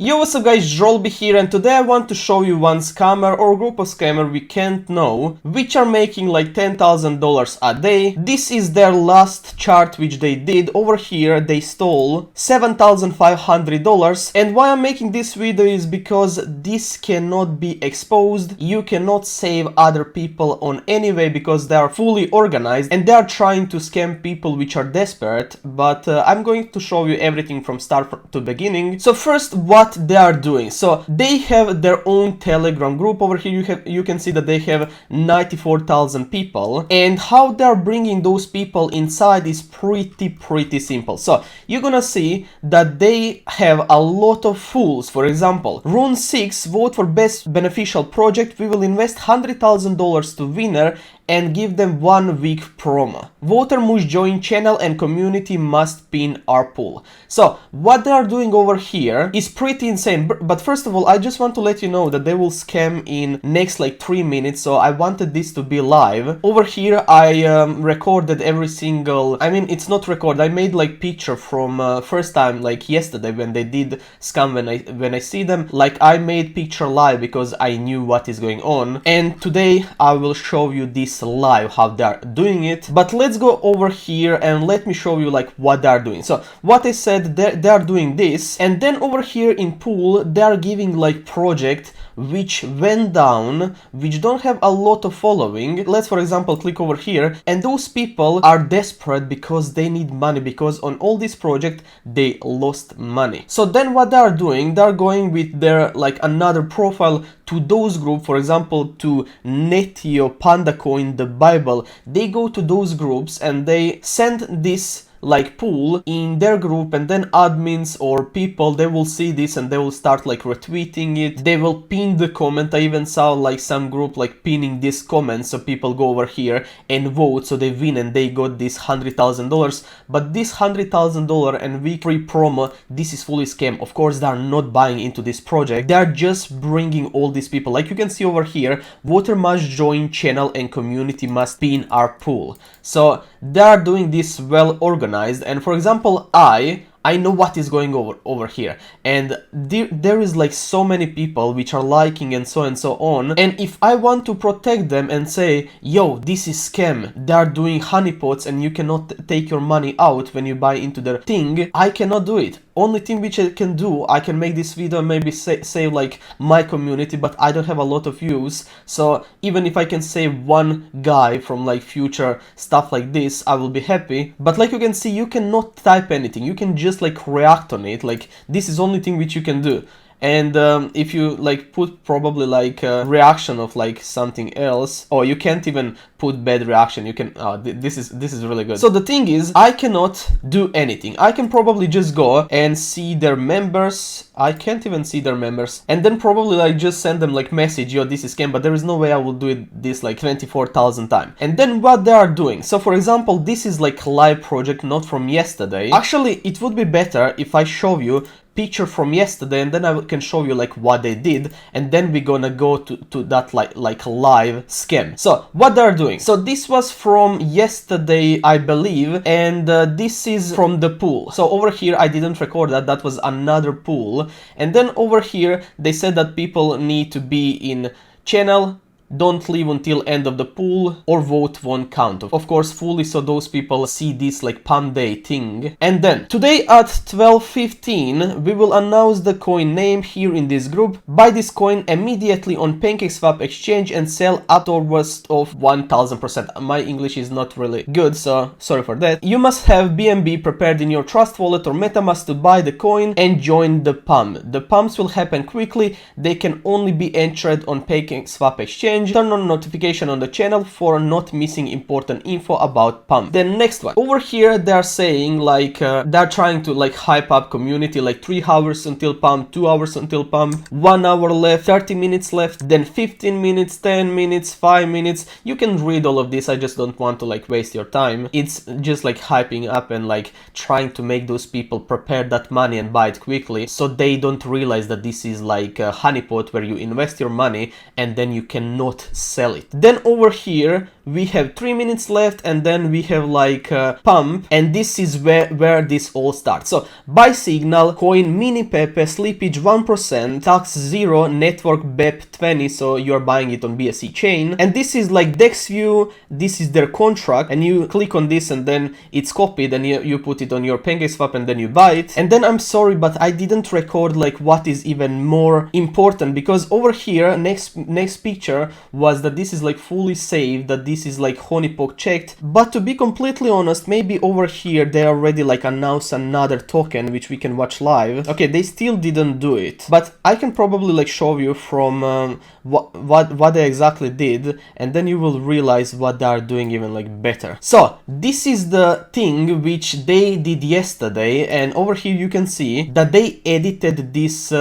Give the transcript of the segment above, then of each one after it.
Yo, what's up guys, drolby here, and today I want to show you one scammer or group of scammer we can't know, which are making like $10,000 a day. This is their last chart which they did. Over here they stole $7,500, and why I'm making this video is because this cannot be exposed. You cannot save other people on any way because they are fully organized and they are trying to scam people which are desperate, but I'm going to show you everything from start to beginning. So first, what they are doing. So they have their own Telegram group. Over here you can see that they have 94,000 people, and how they are bringing those people inside is pretty simple. So you're gonna see that they have a lot of fools. For example, Rune 6, vote for best beneficial project, we will invest $100,000 to winner and give them 1 week promo. Voter must join channel and community must pin our pool. So what they are doing over here is pretty insane. But first of all, I just want to let you know that they will scam in next like 3 minutes. So I wanted this to be live. Over here I recorded every single, I mean it's not record, I made like picture from first time like yesterday when they did scam. When I see them, like I made picture live because I knew what is going on, and today I will show you this live how they are doing it. But let's go over here and let me show you like what they are doing. So what I said, they are doing this, and then over here in pool they are giving like project which went down, which don't have a lot of following. Let's for example click over here, and those people are desperate because they need money, because on all this project they lost money. So then what they are doing, they are going with their like another profile to those group, for example to Netio, Panda Coin, the Bible. They go to those groups and they send this like pool in their group, and then admins or people, they will see this and they will start like retweeting it. They will pin the comment. I even saw like some group like pinning this comment, so people go over here and vote, so they win and they got this $100,000. But this $100,000 and week free promo, this is fully scam. Of course they are not buying into this project, they are just bringing all these people. Like you can see over here, voter must join channel and community must pin our pool. So they are doing this well organized. And for example, I know what is going over here, and there is like so many people which are liking and so on, and if I want to protect them and say, yo, this is scam, they are doing honeypots and you cannot take your money out when you buy into their thing, I cannot do it. Only thing which I can do, I can make this video, maybe save like my community, but I don't have a lot of views. So even if I can save one guy from like future stuff like this, I will be happy. But like you can see, you cannot type anything, you can just like react on it. Like this is only thing which you can do. And if you like put probably like a reaction of like something else, or you can't even put bad reaction, you can this is really good. So the thing is, I cannot do anything. I can probably just go and see their members. I can't even see their members, and then probably like just send them like message, yo, this is scam. But there is no way I will do it this like 24,000 times. And then what they are doing, so for example this is like live project, not from yesterday. Actually it would be better if I show you picture from yesterday, and then I can show you like what they did, and then we're gonna go to that like live scam. So what they're doing, so this was from yesterday I believe, and this is from the pool. So over here I didn't record that was another pool, and then over here they said that people need to be in channel, don't leave until end of the pool, or vote won't count. Of course fully, so those people see this like pump day thing. And then today at 12:15 we will announce the coin name here in this group. Buy this coin immediately on PancakeSwap exchange and sell afterwards of 1000%. My English is not really good, so sorry for that. You must have BNB prepared in your Trust wallet or MetaMask to buy the coin and join the pump. The pumps will happen quickly, they can only be entered on PancakeSwap exchange. Turn on notification on the channel for not missing important info about pump. Then next one, over here they are saying like they're trying to like hype up community, like 3 hours until pump, 2 hours until pump, 1 hour left, 30 minutes left, then 15 minutes, 10 minutes, 5 minutes. You can read all of this, I just don't want to like waste your time. It's just like hyping up and like trying to make those people prepare that money and buy it quickly, so they don't realize that this is like a honeypot where you invest your money and then you cannot sell it. Then over here we have 3 minutes left, and then we have like pump, and this is where this all starts. So buy signal, coin mini Pepe, slippage 1%, tax 0, network BEP 20, so you're buying it on BSC chain. And this is like DEX view, this is their contract, and you click on this and then it's copied and you put it on your PancakeSwap and then you buy it. And then I'm sorry, but I didn't record like what is even more important, because over here next picture was that this is like fully saved, that this is like honeypot checked. But to be completely honest, maybe over here they already like announced another token which we can watch live. Okay, they still didn't do it, but I can probably like show you from what they exactly did, and then you will realize what they are doing even like better. So this is the thing which they did yesterday, and over here you can see that they edited this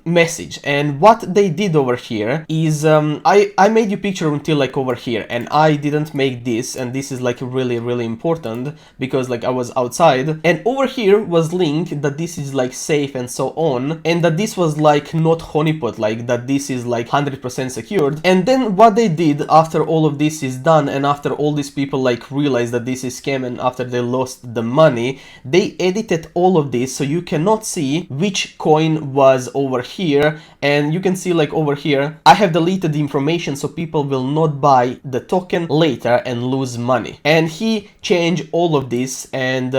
message. And what they did over here is I made you picture until like over here, and I didn't make this, and this is like really important because like I was outside, and over here was linked that this is like safe and so on, and that this was like not honeypot, like that this is like 100% secured. And then what they did after all of this is done, and after all these people like realized that this is scam, and after they lost the money, they edited all of this so you cannot see which coin was over here. And you can see like over here I have deleted the information so people will not buy the token later and lose money. And he changed all of this, and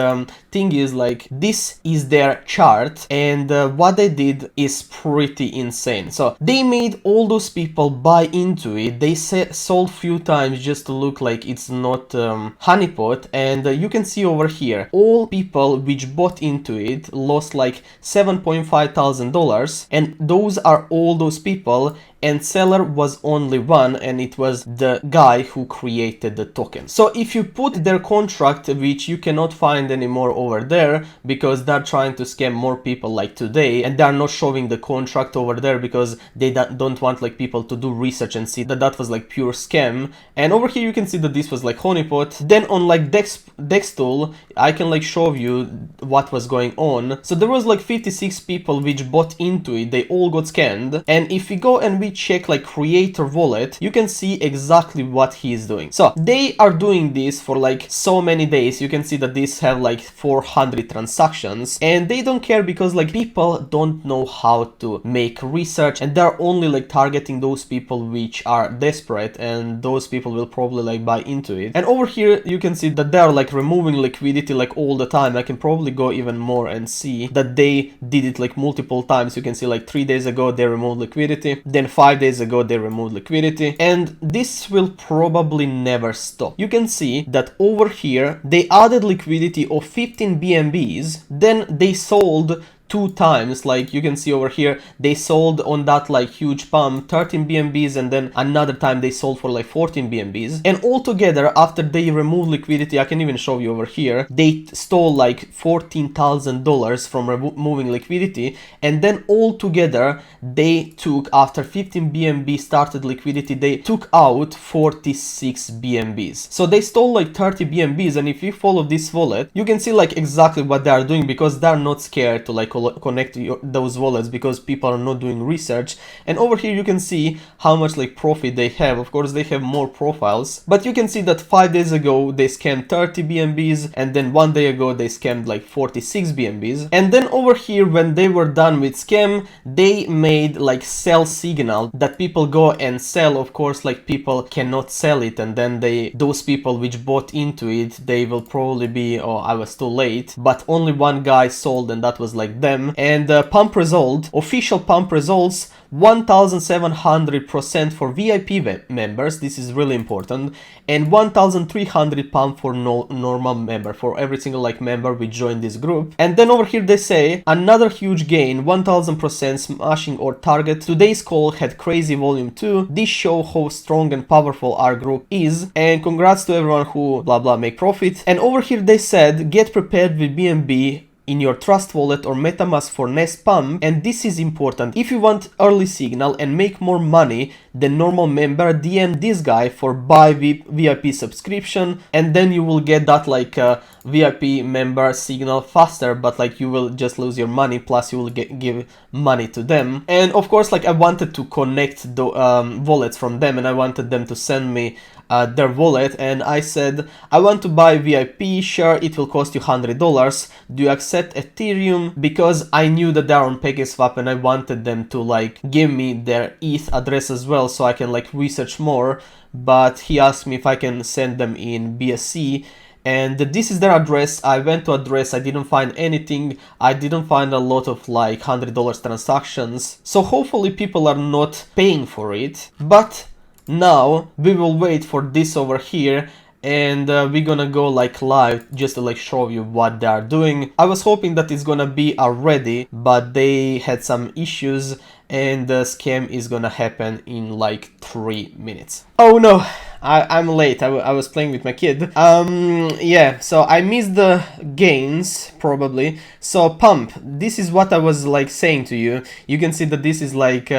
thing is like this is their chart, and what they did is pretty insane. So they made all those people buy into it. They sold few times just to look like it's not honeypot, and you can see over here all people which bought into it lost like $7,500, and those are all those people, and seller was only one, and it was the guy who created the token. So if you put their contract, which you cannot find anymore over there because they're trying to scam more people like today, and they're not showing the contract over there because they don't want like people to do research and see that that was like pure scam. And over here you can see that this was like honeypot. Then on like Dex tool I can like show you what was going on. So there was like 56 people which bought into it, they all got scammed. And if we go and we check like creator wallet, you can see exactly what he is doing. So they are doing this for like so many days. You can see that these have like 400 transactions, and they don't care because like people don't know how to make research, and they're only like targeting those people which are desperate, and those people will probably like buy into it. And over here you can see that they're like removing liquidity like all the time. I can probably go even more and see that they did it like multiple times. You can see like 3 days ago they removed liquidity, then 5 days ago they removed liquidity, and this will probably never stop. You can see that over here they added liquidity of 15 BNBs, then they sold 2 times. Like you can see over here they sold on that like huge pump 13 BNBs, and then another time they sold for like 14 BNBs. And altogether after they removed liquidity, I can even show you over here, they stole like $14,000 from removing liquidity. And then altogether they took, after 15 BNB started liquidity, they took out 46 BNBs. So they stole like 30 BNBs, and if you follow this wallet you can see like exactly what they are doing, because they're not scared to like connect those wallets because people are not doing research. And over here you can see how much like profit they have. Of course they have more profiles, but you can see that 5 days ago they scammed 30 BNBs, and then 1 day ago they scammed like 46 BNBs. And then over here when they were done with scam, they made like sell signal that people go and sell. Of course like people cannot sell it, and then those people which bought into it, they will probably be, oh I was too late. But only one guy sold, and that was like them. And pump result, official pump results, 1700% for VIP members, this is really important, and 1300 pump for normal member, for every single like member we joined this group. And then over here they say another huge gain, 1000% smashing our target. Today's call had crazy volume too. This show how strong and powerful our group is, and congrats to everyone who blah blah make profit. And over here they said get prepared with BNB in your Trust Wallet or MetaMask for Nest Pump. And this is important. If you want early signal and make more money than normal member, DM this guy for buy VIP subscription, and then you will get that like VIP member signal faster, but like you will just lose your money, plus you will give money to them. And of course, like I wanted to connect the wallets from them, and I wanted them to send me their wallet, and I said, I want to buy VIP, sure, it will cost you $100. Do you accept Ethereum? Because I knew that they're on PancakeSwap and I wanted them to like give me their ETH address as well so I can like research more. But he asked me if I can send them in BSC. And this is their address. I went to address, I didn't find anything. I didn't find a lot of like $100 transactions. So hopefully people are not paying for it. But now we will wait for this over here, and we're gonna go like live just to like show you what they are doing. I was hoping that it's gonna be already, but they had some issues and the scam is gonna happen in like 3 minutes. Oh no, I'm late. I was playing with my kid. Yeah, so I missed the gains probably. So pump, this is what I was like saying to you. You can see that this is like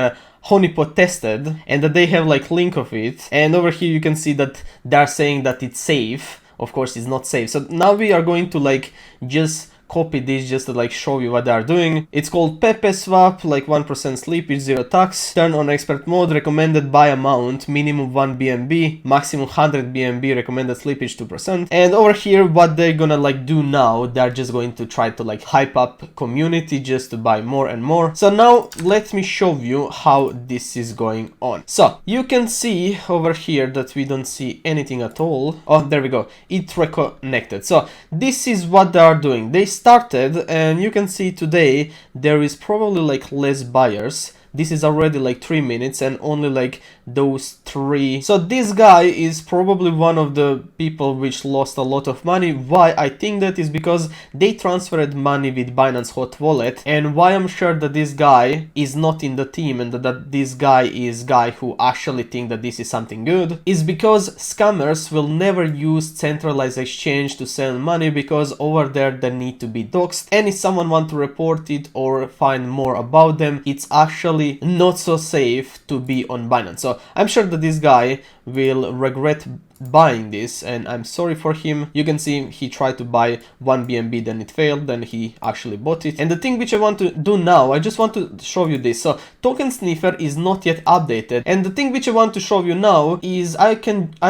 honeypot tested, and that they have like link of it, and over here you can see that they're saying that it's safe. Of course it's not safe. So now we are going to like just copy this just to like show you what they are doing. It's called PancakeSwap, like 1% slippage, 0 tax, turn on expert mode, recommended buy amount, minimum 1 BNB, maximum 100 BNB, recommended slippage 2%. And over here what they're gonna like do now, they're just going to try to like hype up community just to buy more and more. So now let me show you how this is going on. So you can see over here that we don't see anything at all. Oh, there we go, it reconnected. So this is what they are doing. They started, and you can see today there is probably like less buyers. This is already like 3 minutes and only like those 3. So this guy is probably one of the people which lost a lot of money. Why I think that is because they transferred money with Binance Hot Wallet, and why I'm sure that this guy is not in the team and that this guy is guy who actually think that this is something good is because scammers will never use centralized exchange to send money, because over there they need to be doxed, and if someone want to report it or find more about them, it's actually not so safe to be on Binance. So I'm sure that this guy will regret buying this, and I'm sorry for him. You can see he tried to buy 1 BNB, then it failed, then he actually bought it. And the thing which I want to do now, I just want to show you this. So token sniffer is not yet updated, and the thing which I want to show you now is I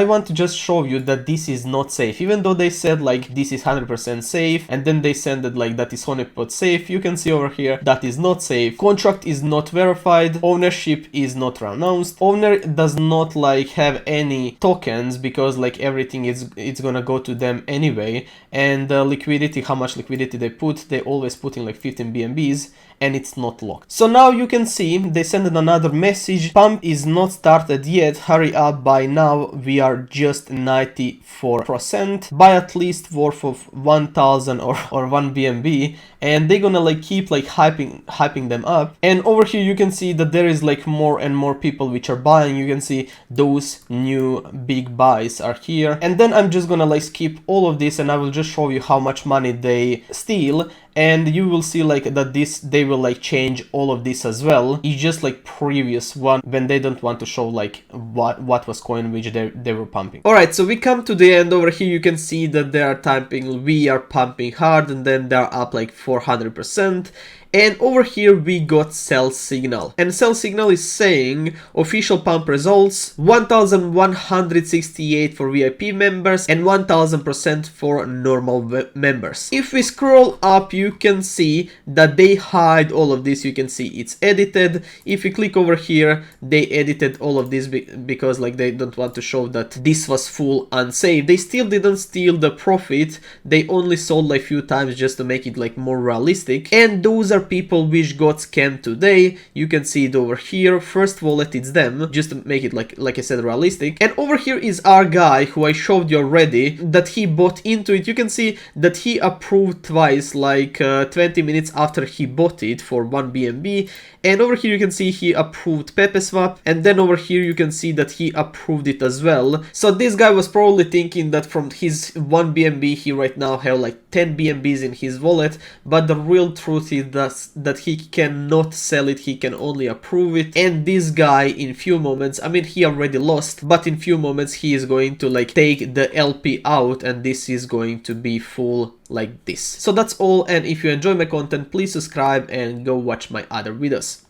want to just show you that this is not safe. Even though they said like this is 100% safe, and then they said that like that is honeypot safe, you can see over here that is not safe. Contract is not verified, ownership is not announced, owner does not like have any tokens because like everything it's gonna go to them anyway. And the liquidity, how much liquidity they put, they always put in like 15 BNBs, and it's not locked. So now you can see they sent another message, pump is not started yet, hurry up, by now we are just 94%, buy at least worth of 1000 or 1 BNB, and they're gonna like keep like hyping them up. And over here you can see that there is like more and more people which are buying. You can see those new big buys are here, and then I'm just gonna like skip all of this and I will just show you how much money they steal, and you will see like that they will like change all of this as well. It's just like previous one when they don't want to show like what was coin which they were pumping. All right, so we come to the end. Over here you can see that they are typing we are pumping hard, and then they're up like 400%. And over here we got sell signal, and sell signal is saying official pump results 1168 for VIP members and 1000% for normal members. If we scroll up you can see that they hide all of this. You can see it's edited. If you click over here, they edited all of this because like they don't want to show that this was full unsafe. They still didn't steal the profit, they only sold like few times just to make it like more realistic. And those are people which got scammed today. You can see it over here. First wallet, it's them, just to make it like I said realistic. And over here is our guy who I showed you already that he bought into it. You can see that he approved twice, like 20 minutes after he bought it for 1 BNB. And over here you can see he approved PancakeSwap, and then over here you can see that he approved it as well. So this guy was probably thinking that from his 1 BNB he right now have like 10 BNBs in his wallet, but the real truth is that he cannot sell it, he can only approve it. And this guy in few moments, I mean, he already lost, but in few moments he is going to like take the LP out, and this is going to be full like this. So that's all, and if you enjoy my content, please subscribe and go watch my other videos.